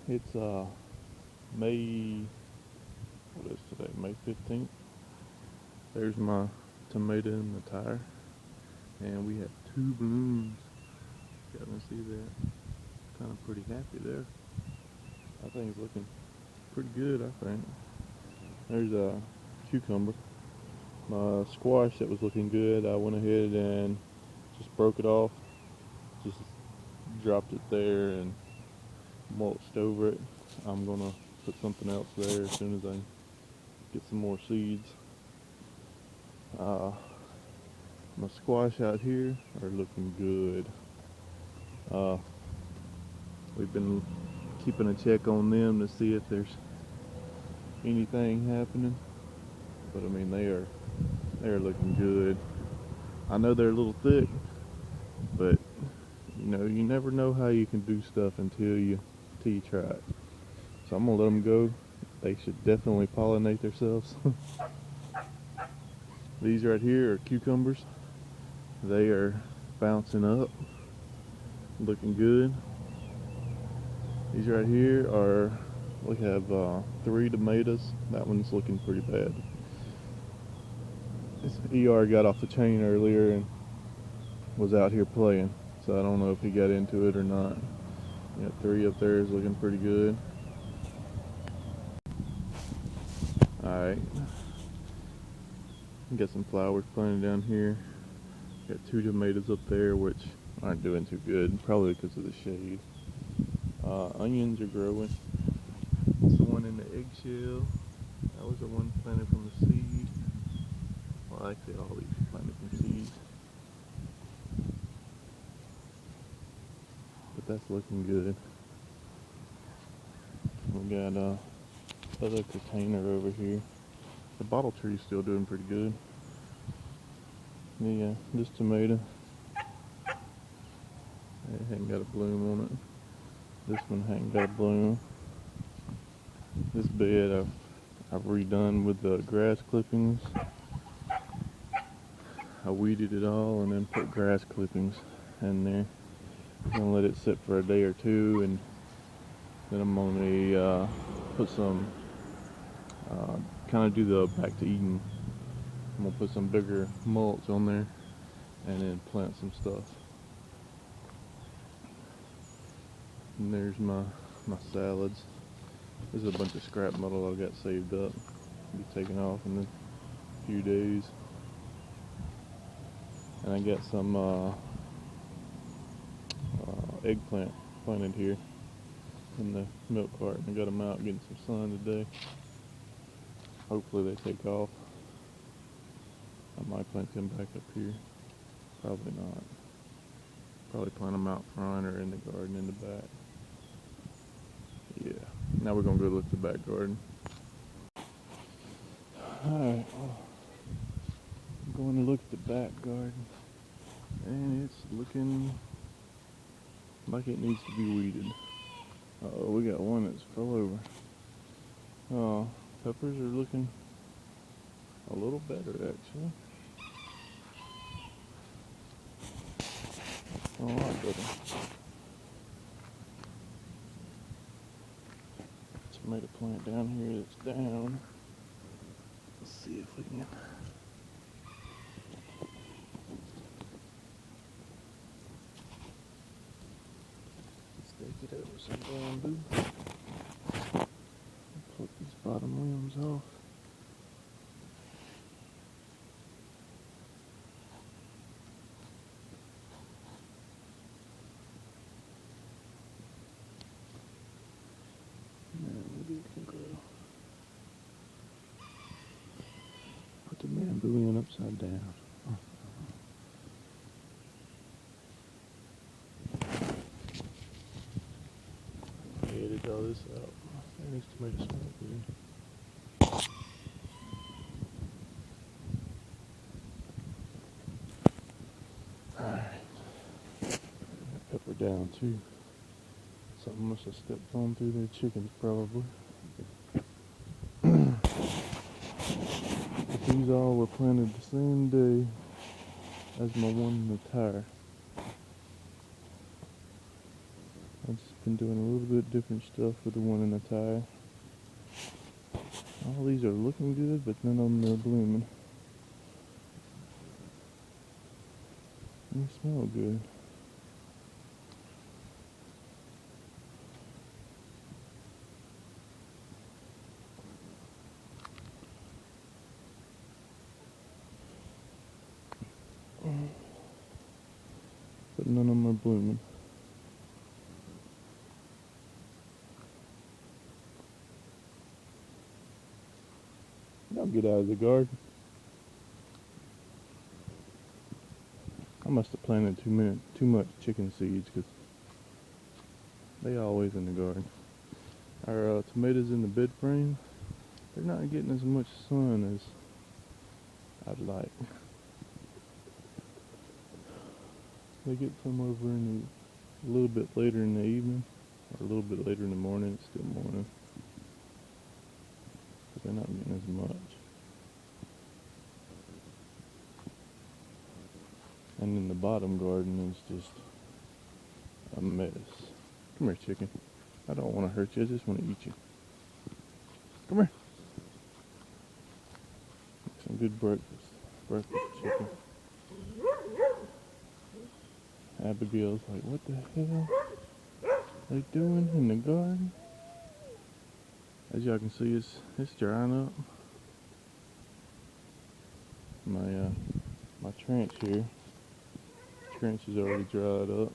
It's May, what is today? May 15th. There's my tomato in the tire, and we have two blooms. You can see that. Kind of pretty happy there. I think it's looking pretty good. I think there's a cucumber. My squash that was looking good, I went ahead and just broke it off. Just dropped it there and mulched over it. I'm gonna put something else there as soon as I get some more seeds. My squash out here are looking good. Uh, we've been keeping a check on them to see if there's anything happening, but I mean they're looking good. I know they're a little thick, but you never know how you can do stuff until you try it. So I'm gonna let them go. They should definitely pollinate themselves. These right here are cucumbers. They are bouncing up, looking good. These right here we have 3 tomatoes. That one's looking pretty bad. This ER got off the chain earlier and was out here playing, so I don't know if he got into it or not. We got 3 up there is looking pretty good. Alright, got some flowers planted down here. Got 2 tomatoes up there which aren't doing too good, probably because of the shade. Onions are growing. It's the one in the eggshell. That was the one planted from the seed. Well, actually all these are planted from seeds. But that's looking good. We got other container over here. The bottle tree's still doing pretty good. Yeah, this tomato, it hadn't got a bloom on it. This one hadn't got a bloom. This bed I've redone with the grass clippings. I weeded it all and then put grass clippings in there. I'm gonna let it sit for a day or two, and then I'm gonna put some kind of do the back to Eden. I'm gonna put some bigger mulch on there and then plant some stuff. And there's my salads. There's a bunch of scrap metal I got saved up. Be taken off in a few days. And I got some eggplant planted here in the milk carton. I got them out getting some sun today. Hopefully they take off. I might plant them back up here. Probably not. Probably plant them out front or in the garden in the back. Yeah. Now we're gonna go look at the back garden. Alright, well, I'm going to look at the back garden. And it's looking like it needs to be weeded. Uh-oh, we got one that's fell over. Oh, peppers are looking a little better actually. A lot better. Tomato plant down here that's down. Let's see if we can stake it over some bamboo. Pluck these bottom limbs off. Maybe it can grow. Put the bamboo in upside down. Edit all this out. And these tomatoes smell good. Alright. Pepper down too. Something must have stepped on through their chickens probably. But these all were planted the same day as my one in the tire. I just been doing a little bit different stuff with the one in the tire. All these are looking good, but none of them are blooming. They smell good. But none of them are blooming. Y'all get out of the garden. I must have planted too much chicken seeds because they always in the garden. Our tomatoes in the bed frame, they're not getting as much sun as I'd like. They get some over in a little bit later in the evening, or a little bit later in the morning. It's still morning, but they're not getting as much. And then the bottom garden is just a mess. Come here, chicken. I don't want to hurt you. I just want to eat you. Come here. Some good breakfast. Breakfast chicken. Abigail's like, what the hell are they doing in the garden? As y'all can see, it's drying up. My trench here. Trench is already dried up.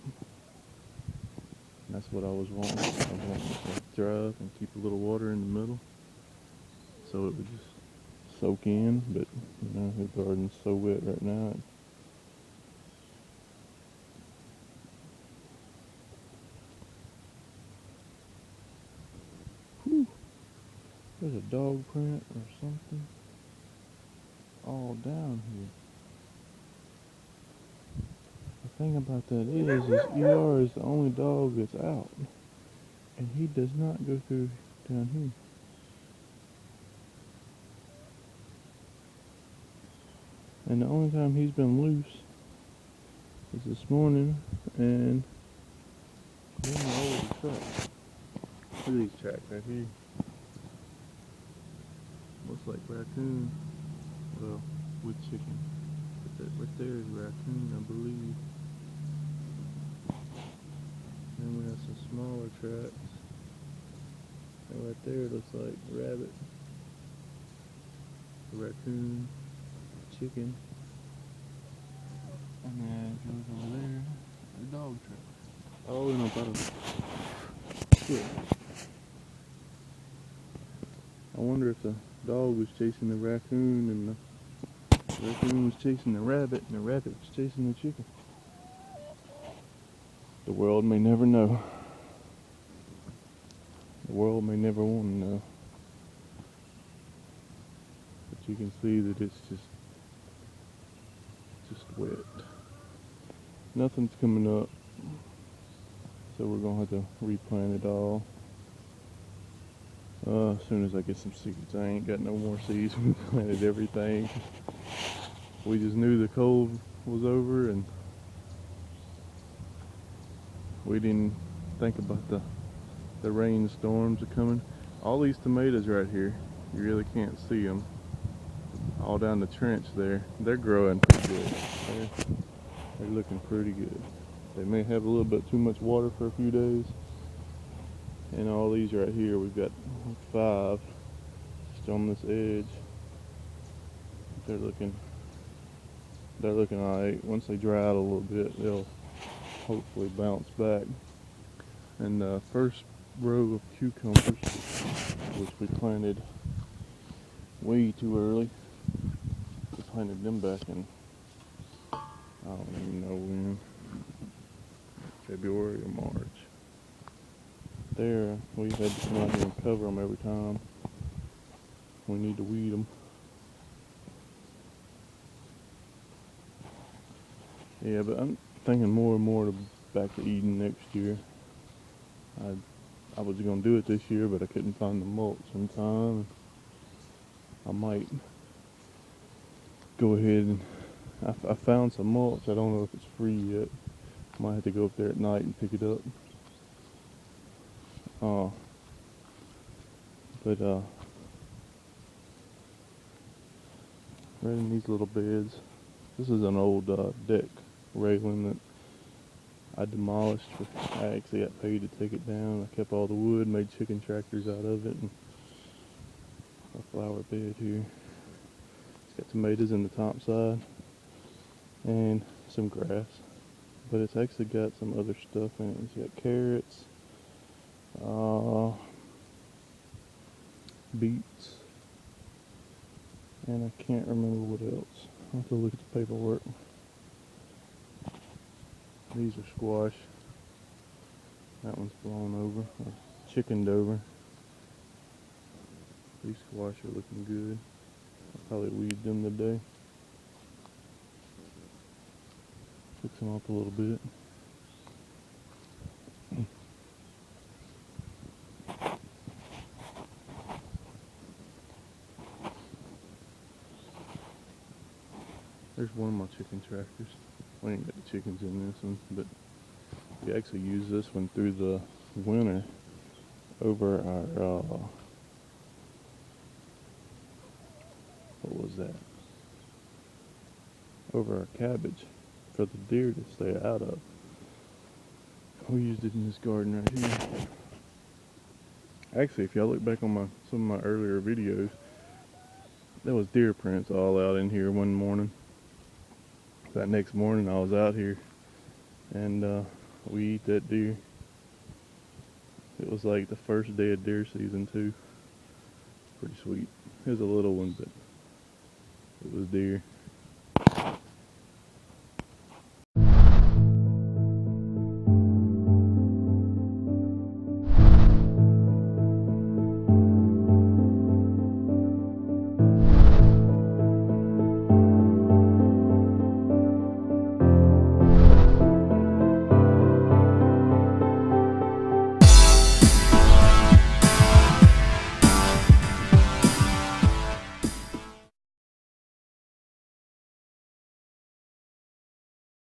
And that's what I was wanting. I was wanting it to dry up and keep a little water in the middle, so it would just soak in. But you know, the garden's so wet right now. Whew. There's a dog print or something all down here. The thing about that is ER is the only dog that's out, and he does not go through down here. And the only time he's been loose is this morning, and then all over the track. Look at these tracks right here. Looks like raccoon. Well, with chicken. But that right there is raccoon, I believe. Then we have some smaller tracks. And right there it looks like rabbit, raccoon, chicken. And then if you look over there, a dog track. Oh, in a bottom. Shit. I wonder if the dog was chasing the raccoon and the raccoon was chasing the rabbit and the rabbit was chasing the chicken. The world may never know. The world may never want to know. But you can see that it's just wet. Nothing's coming up. So we're going to have to replant it all. As soon as I get some seeds. I ain't got no more seeds. We planted everything. We just knew the cold was over and we didn't think about the rainstorms are coming. All these tomatoes right here, you really can't see them. All down the trench there, they're growing pretty good. They're looking pretty good. They may have a little bit too much water for a few days. And all these right here, we've got 5 just on this edge. They're looking alright. Once they dry out a little bit, they'll hopefully bounce back. And the first row of cucumbers, which we planted way too early, we planted them back in, I don't even know when, February or March. There, we've had to come out here and cover them every time we need to weed them. Yeah, but I'm thinking more and more back to Eden next year. I was going to do it this year, but I couldn't find the mulch in time. I might go ahead and I found some mulch. I don't know if it's free yet. Might have to go up there at night and pick it up. Uh, but right in these little beds. This is an old deck railing that I demolished. I actually got paid to take it down. I kept all the wood, made chicken tractors out of it, and a flower bed here. It's got tomatoes in the top side and some grass, but it's actually got some other stuff in it. It's got carrots, beets, and I can't remember what else. I'll have to look at the paperwork. These are squash. That one's blown over, or chickened over. These squash are looking good. I'll probably weed them today. Fix them up a little bit. There's one of my chicken tractors. We ain't got the chickens in this one, but we actually use this one through the winter over our, what was that? Over our cabbage for the deer to stay out of. We used it in this garden right here. Actually, if y'all look back on some of my earlier videos, there was deer prints all out in here one morning. That next morning I was out here and we eat that deer. It was like the first day of deer season too. Pretty sweet. It was a little one, but it was deer.